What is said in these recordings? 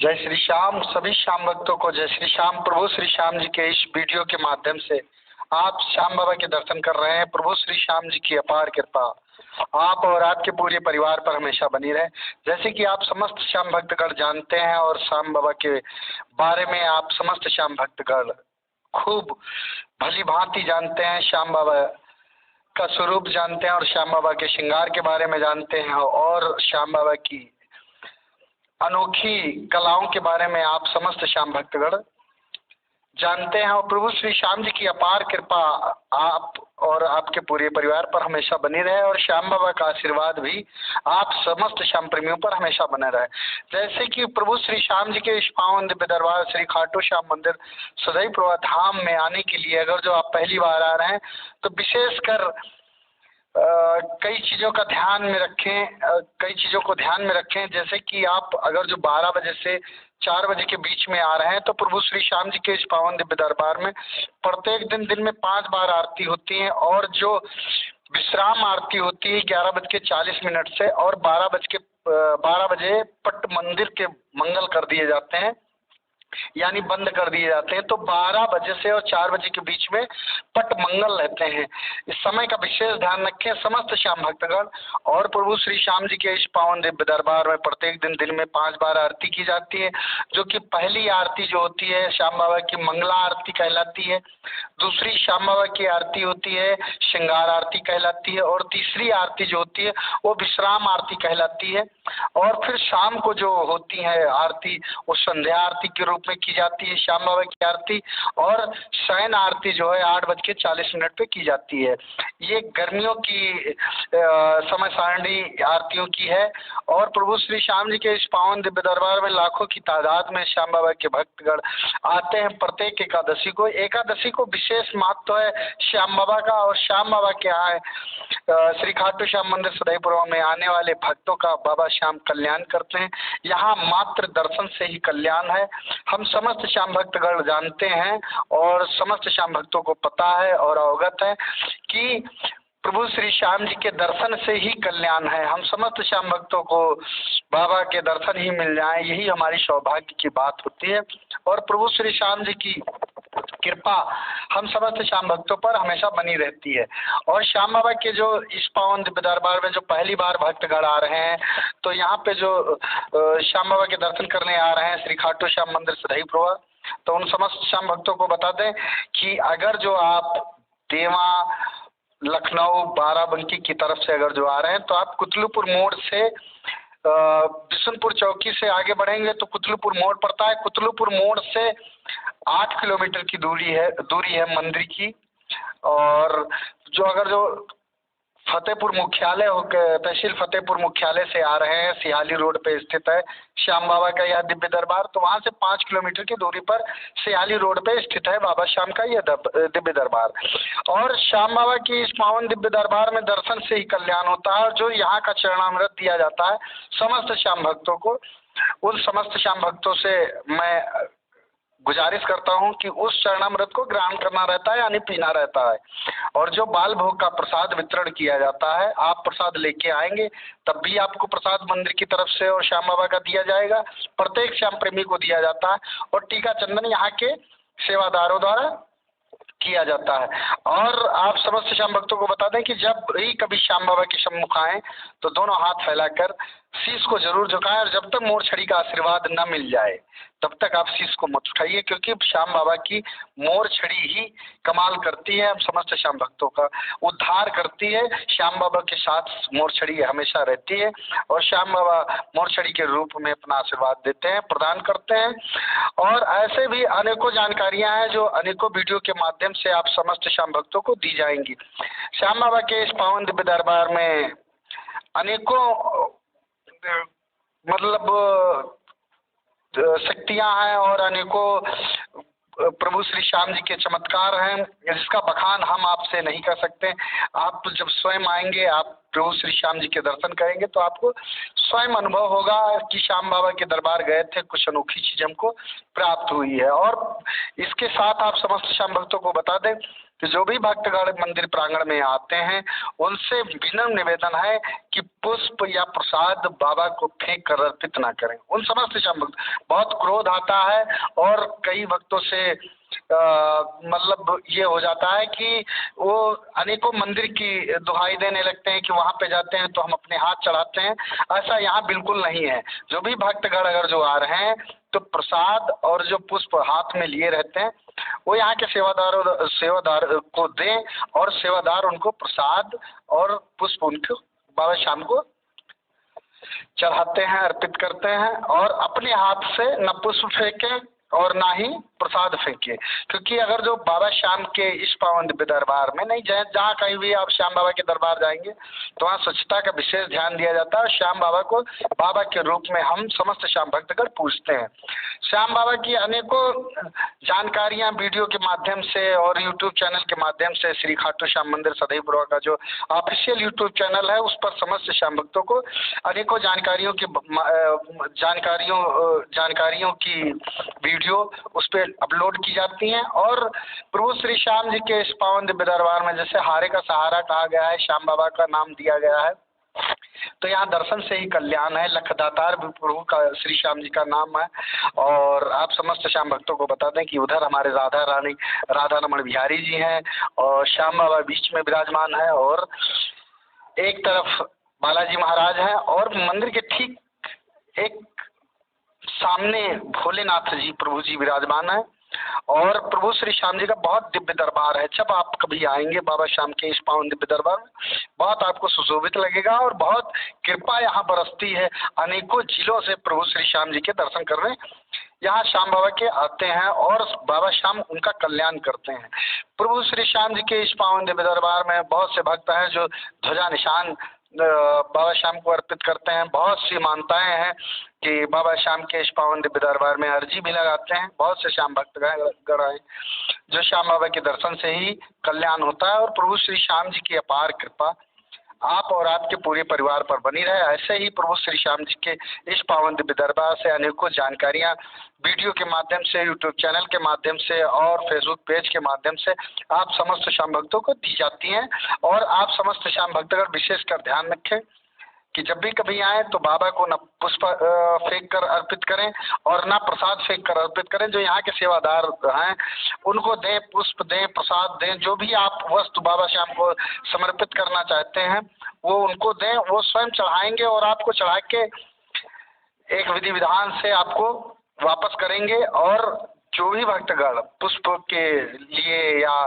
जय श्री श्याम। सभी श्याम भक्तों को जय श्री श्याम। प्रभु श्री श्याम जी के इस वीडियो के माध्यम से आप श्याम बाबा के दर्शन कर रहे हैं। प्रभु श्री श्याम जी की अपार कृपा आप और आपके पूरे परिवार पर हमेशा बनी रहे। जैसे कि आप समस्त श्याम भक्तगण जानते हैं और श्याम बाबा के बारे में आप समस्त श्याम भक्तगण खूब भली भांति जानते हैं। श्याम बाबा का स्वरूप जानते हैं और श्याम बाबा के श्रृंगार के बारे में जानते हैं और श्याम बाबा की अनोखी कलाओं के बारे में आप समस्त श्याम भक्तगण जानते हैं। और प्रभु श्री श्याम जी की अपार कृपा आप और आपके पूरे परिवार पर हमेशा बनी रहे और श्याम बाबा का आशीर्वाद भी आप समस्त श्याम प्रेमियों पर हमेशा बने रहे। जैसे कि प्रभु श्री श्याम जी के इस पावन दिव्य दरबार श्री खाटू श्याम मंदिर सदैव प्रभा धाम में आने के लिए अगर जो आप पहली बार आ रहे हैं तो विशेषकर कई चीज़ों का ध्यान में रखें, कई चीज़ों को ध्यान में रखें। जैसे कि आप अगर जो 12 बजे से 4 बजे के बीच में आ रहे हैं तो प्रभु श्री श्याम जी के इस पावन दिव्य दरबार में प्रत्येक दिन में 5 बार आरती होती है और जो विश्राम आरती होती है 11:40 से और 12 बजे पट मंदिर के मंगल कर दिए जाते हैं, यानी बंद कर दिए जाते हैं। तो 12 बजे से और 4 बजे के बीच में पट मंगल रहते हैं। इस समय का विशेष ध्यान रखें समस्त श्याम भक्तगण। और प्रभु श्री श्याम जी के इस पावन दिव्य दरबार में प्रत्येक दिन में 5 बार आरती की जाती है, जो कि पहली आरती जो होती है श्याम बाबा की मंगला आरती कहलाती है, दूसरी श्याम बाबा की आरती होती है श्रृंगार आरती कहलाती है और तीसरी आरती जो होती है वो विश्राम आरती कहलाती है। और फिर शाम को जो होती है आरती वो संध्या आरती के रूप में की जाती है श्याम बाबा की आरती, और शयन आरती जो है 8:40 पे की जाती है। ये गर्मियों की समय सारणी आरतियों की है। और प्रभु श्री श्याम जी के इस पावन दिव्य दरबार में लाखों की तादाद में श्याम बाबा के भक्तगण आते हैं प्रत्येक एकादशी को। एकादशी को विशेष महत्व है श्याम बाबा का और श्याम बाबा के यहाँ श्री खाटू श्याम मंदिर सदैपुर में आने वाले भक्तों का बाबा श्याम कल्याण करते हैं। यहाँ मात्र दर्शन से ही कल्याण है, हम समस्त श्याम भक्तगण जानते हैं और समस्त श्याम भक्तों को पता है और अवगत है कि प्रभु श्री श्याम जी के दर्शन से ही कल्याण है। हम समस्त श्याम भक्तों को बाबा के दर्शन ही मिल जाए, यही हमारी सौभाग्य की बात होती है। और प्रभु श्री श्याम जी की कृपा हम समस्त श्याम भक्तों पर हमेशा बनी रहती है। और श्याम बाबा के जो इस पावन दिव्य दरबार में जो पहली बार भक्तगण आ रहे हैं तो यहाँ पे जो श्याम बाबा के दर्शन करने आ रहे हैं श्री खाटू श्याम मंदिर सदैपुर, तो उन समस्त श्याम भक्तों को बता दें कि अगर जो आप देवा लखनऊ बाराबंकी की तरफ से अगर जो आ रहे हैं तो आप कुतलुपुर मोड़ से बिशनपुर चौकी से आगे बढ़ेंगे तो कुतलुपुर मोड़ पड़ता है। कुतलुपुर मोड़ से 8 किलोमीटर की दूरी है मंदिर की। और जो अगर जो फतेहपुर मुख्यालय होकर तहसील फतेहपुर मुख्यालय से आ रहे हैं, सिहाली रोड पे स्थित है श्याम बाबा का यह दिव्य दरबार, तो वहाँ से 5 किलोमीटर की दूरी पर सिहाली रोड पे स्थित है बाबा श्याम का यह दिव्य दरबार। और श्याम बाबा की इस पावन दिव्य दरबार में दर्शन से ही कल्याण होता है। और जो यहाँ का चरणामृत दिया जाता है समस्त श्याम भक्तों को, उन समस्त श्याम भक्तों से मैं गुजारिश करता हूं कि उस चरणामृत को ग्रहण करना रहता है यानी पीना रहता है। और जो बाल भोग का प्रसाद वितरण किया जाता है, आप प्रसाद लेके आएंगे तब भी आपको प्रसाद मंदिर की तरफ से और श्याम बाबा का दिया जाएगा, प्रत्येक श्याम प्रेमी को दिया जाता है। और टीका चंदन यहाँ के सेवादारों द्वारा किया जाता है। और आप समस्त श्याम भक्तों को बता दें कि जब भी कभी श्याम बाबा के सम्मुख आए तो दोनों हाथ फैलाकर शीश को जरूर झुकाएं और जब तक मोर छड़ी का आशीर्वाद न मिल जाए तब तक आप शीश को मत उठाइए, क्योंकि श्याम बाबा की मोर छड़ी ही कमाल करती है, हम समस्त श्याम भक्तों का उद्धार करती है। श्याम बाबा के साथ मोर छड़ी हमेशा रहती है और श्याम बाबा मोर छड़ी के रूप में अपना आशीर्वाद देते हैं, प्रदान करते हैं। और ऐसे भी अनेकों जानकारियां हैं जो अनेकों वीडियो के माध्यम से आप समस्त श्याम भक्तों को दी जाएंगी। श्याम बाबा के इस पावन दिव्य दरबार में अनेकों मतलब शक्तियां हैं और अनेकों प्रभु श्री श्याम जी के चमत्कार हैं, जिसका बखान हम आपसे नहीं कर सकते। आप जब स्वयं आएंगे, आप प्रभु श्री श्याम जी के दर्शन करेंगे तो आपको स्वयं अनुभव होगा कि श्याम बाबा के दरबार गए थे, कुछ अनोखी चीज हमको प्राप्त हुई है। और इसके साथ आप समस्त श्याम भक्तों को बता दें कि जो भी भक्तगण मंदिर प्रांगण में आते हैं उनसे विनम्र निवेदन है कि पुष्प या प्रसाद बाबा को फेंक कर अर्पित ना करें। उन समस्त श्याम भक्त बहुत क्रोध आता है और कई भक्तों से मतलब ये हो जाता है कि वो अनेकों मंदिर की दुहाई देने लगते हैं कि वहां पे जाते हैं तो हम अपने हाथ चढ़ाते हैं। ऐसा यहाँ बिल्कुल नहीं है। जो भी भक्तगण अगर जो आ रहे हैं तो प्रसाद और जो पुष्प हाथ में लिए रहते हैं वो यहाँ के सेवादार को दें और सेवादार उनको प्रसाद और पुष्प उनको बाबा श्याम को चढ़ाते हैं, अर्पित करते हैं। और अपने हाथ से न पुष्प फेंकें और ना ही प्रसाद फेंके, क्योंकि अगर जो बाबा श्याम के इस पावन दिव्य दरबार में नहीं जाए, जहाँ कहीं भी आप श्याम बाबा के दरबार जाएंगे तो वहाँ स्वच्छता का विशेष ध्यान दिया जाता है। श्याम बाबा को बाबा के रूप में हम समस्त श्याम भक्तगण पूजते हैं। श्याम बाबा की अनेकों जानकारियाँ वीडियो के माध्यम से और यूट्यूब चैनल के माध्यम से श्री खाटू श्याम मंदिर सदैपुरा का जो ऑफिशियल यूट्यूब चैनल है उस पर समस्त श्याम भक्तों को अनेकों जानकारियों की वीडियो उस पर अपलोड की जाती हैं। और प्रभु श्री श्याम जी के इस पावन दिव्य दरबार में जैसे हारे का सहारा कहा गया है, श्याम बाबा का नाम दिया गया है, तो यहाँ दर्शन से ही कल्याण है। लखदातार भी प्रभु का श्री श्याम जी का नाम है। और आप समस्त श्याम भक्तों को बता दें कि उधर हमारे राधा रमण बिहारी जी हैं और श्याम बाबा बीच में विराजमान है और एक तरफ बालाजी महाराज हैं और मंदिर के ठीक एक सामने भोलेनाथ जी प्रभु जी विराजमान है। और प्रभु श्री श्याम जी का बहुत दिव्य दरबार है। जब आप कभी आएंगे बाबा श्याम के इस पावन दिव्य दरबार में बहुत आपको सुशोभित लगेगा और बहुत कृपा यहाँ बरसती है। अनेकों जिलों से प्रभु श्री श्याम जी के दर्शन करने यहाँ श्याम बाबा के आते हैं और बाबा श्याम उनका कल्याण करते हैं। प्रभु श्री श्याम जी के इस पावन दिव्य दरबार में बहुत से भक्त हैं जो ध्वजा निशान बाबा श्याम को अर्पित करते हैं। बहुत सी मान्यताएं हैं कि बाबा श्याम के इस पावन दिव्य दरबार में अर्जी भी लगाते हैं। बहुत से श्याम भक्त गण आए जो श्याम बाबा के दर्शन से ही कल्याण होता है। और प्रभु श्री श्याम जी की अपार कृपा आप और आपके पूरे परिवार पर बनी रहे। ऐसे ही प्रभु श्री श्याम जी के इस पावन दिव्य दरबार से अनेकों जानकारियां वीडियो के माध्यम से, यूट्यूब चैनल के माध्यम से और फेसबुक पेज के माध्यम से आप समस्त श्याम भक्तों को दी जाती हैं। और आप समस्त श्याम भक्तगण विशेषकर ध्यान रखें कि जब भी कभी आए तो बाबा को न पुष्प फेंक कर अर्पित करें और ना प्रसाद फेंक कर अर्पित करें। जो यहाँ के सेवादार हैं उनको दें, पुष्प दें, प्रसाद दें। जो भी आप वस्तु बाबा श्याम को समर्पित करना चाहते हैं वो उनको दें, वो स्वयं चढ़ाएंगे और आपको चढ़ा के एक विधि विधान से आपको वापस करेंगे। और जो भी भक्तगण पुष्प के लिए या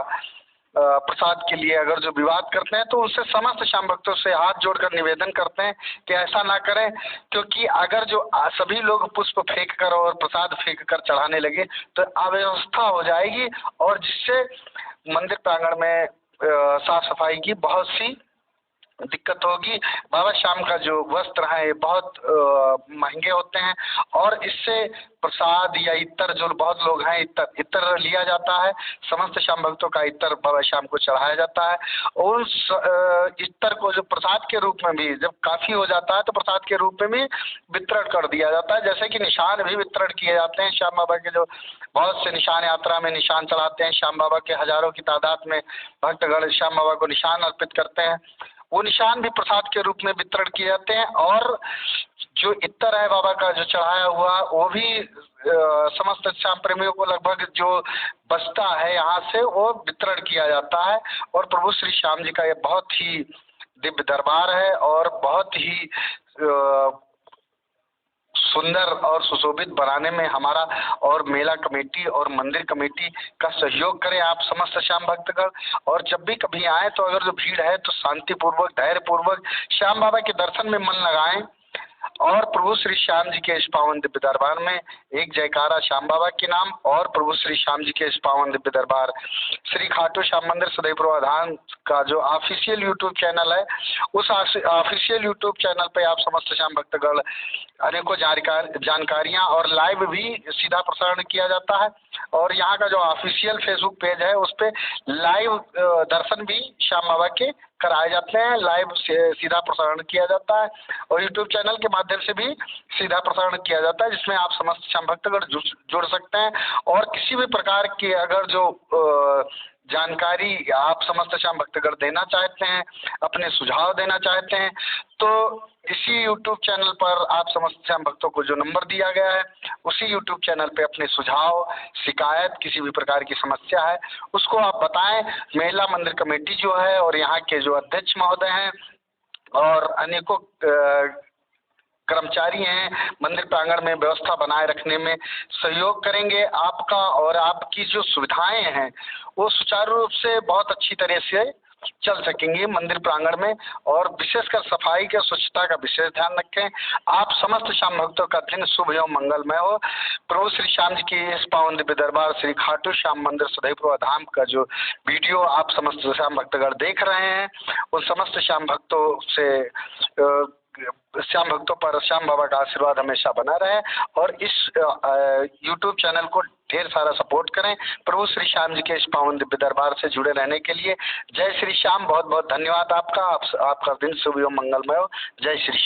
प्रसाद के लिए अगर जो विवाद करते हैं तो उनसे समस्त श्याम भक्तों से हाथ जोड़कर निवेदन करते हैं कि ऐसा ना करें, क्योंकि अगर जो सभी लोग पुष्प फेंक कर और प्रसाद फेंक कर चढ़ाने लगे तो अव्यवस्था हो जाएगी और जिससे मंदिर प्रांगण में साफ सफाई की बहुत सी दिक्कत होगी। बाबा श्याम का जो वस्त्र है बहुत महंगे होते हैं और इससे प्रसाद या इत्र, जो बहुत लोग हैं इत्र लिया जाता है। समस्त श्याम भक्तों का इत्र बाबा श्याम को चढ़ाया जाता है और उस इत्र को जो प्रसाद के रूप में भी जब काफी हो जाता है तो प्रसाद के रूप में भी वितरण कर दिया जाता है। जैसे कि निशान भी वितरण किए जाते हैं। श्याम बाबा के जो बहुत से निशान यात्रा में निशान चढ़ाते हैं, श्याम बाबा के हजारों की तादाद में भक्तगण श्याम बाबा को निशान अर्पित करते हैं, वो निशान भी प्रसाद के रूप में वितरण किए जाते हैं। और जो इत्र है बाबा का जो चढ़ाया हुआ वो भी समस्त श्याम प्रेमियों को लगभग जो बचता है यहाँ से वो वितरण किया जाता है। और प्रभु श्री श्याम जी का ये बहुत ही दिव्य दरबार है और बहुत ही सुंदर और सुशोभित बनाने में हमारा और मेला कमेटी और मंदिर कमेटी का सहयोग करें आप समस्त श्याम भक्तगण। और जब भी कभी आए तो अगर जो भीड़ है तो शांतिपूर्वक, धैर्यपूर्वक श्याम बाबा के दर्शन में मन लगाएं और प्रभु श्री श्याम जी के इस पावन दिव्य दरबार में एक जयकारा श्याम बाबा के नाम और प्रभु श्री श्याम जी के इस पावन दिव्य दरबार श्री खाटू श्याम मंदिर सदैपुरा धाम का जो ऑफिशियल यूट्यूब चैनल है उस ऑफिशियल यूट्यूब चैनल पे आप समस्त श्याम भक्तगण अनेकों जानकारियां और लाइव भी सीधा प्रसारण किया जाता है। और यहाँ का जो ऑफिशियल फेसबुक पेज है उस पे लाइव दर्शन भी श्याम बाबा के कराए जाते हैं, लाइव सीधा प्रसारण किया जाता है और यूट्यूब चैनल के माध्यम से भी सीधा प्रसारण किया जाता है, जिसमें आप समस्त श्याम भक्तगण जुड़ सकते हैं। और किसी भी प्रकार की अगर जो जानकारी आप समस्त श्याम भक्तगण देना चाहते हैं, अपने सुझाव देना चाहते हैं, तो इसी YouTube चैनल पर आप समस्त श्याम भक्तों को जो नंबर दिया गया है उसी YouTube चैनल पे अपने सुझाव, शिकायत, किसी भी प्रकार की समस्या है उसको आप बताएं। महिला मंदिर कमेटी जो है और यहाँ के जो अध्यक्ष महोदय हैं और अनेकों कर्मचारी हैं, मंदिर प्रांगण में व्यवस्था बनाए रखने में सहयोग करेंगे। आपका और आपकी जो सुविधाएं हैं वो सुचारू रूप से बहुत अच्छी तरह से चल सकेंगी मंदिर प्रांगण में, और विशेषकर सफाई के स्वच्छता का विशेष ध्यान रखें। आप समस्त श्याम भक्तों का दिन शुभ एवं मंगलमय हो। प्रभु श्री श्याम जी की इस पावन दिव्य दरबार श्री खाटू श्याम मंदिर सदैव धाम का जो वीडियो आप समस्त श्याम भक्तगण देख रहे हैं उन समस्त श्याम भक्तों से श्याम भक्तों पर श्याम बाबा का आशीर्वाद हमेशा बना रहे, और इस YouTube चैनल को ढेर सारा सपोर्ट करें। प्रभु श्री श्याम जी के इस पावन दिव्य दरबार से जुड़े रहने के लिए जय श्री श्याम। बहुत बहुत धन्यवाद आपका। आपका दिन शुभ एवं मंगलमय हो। जय श्री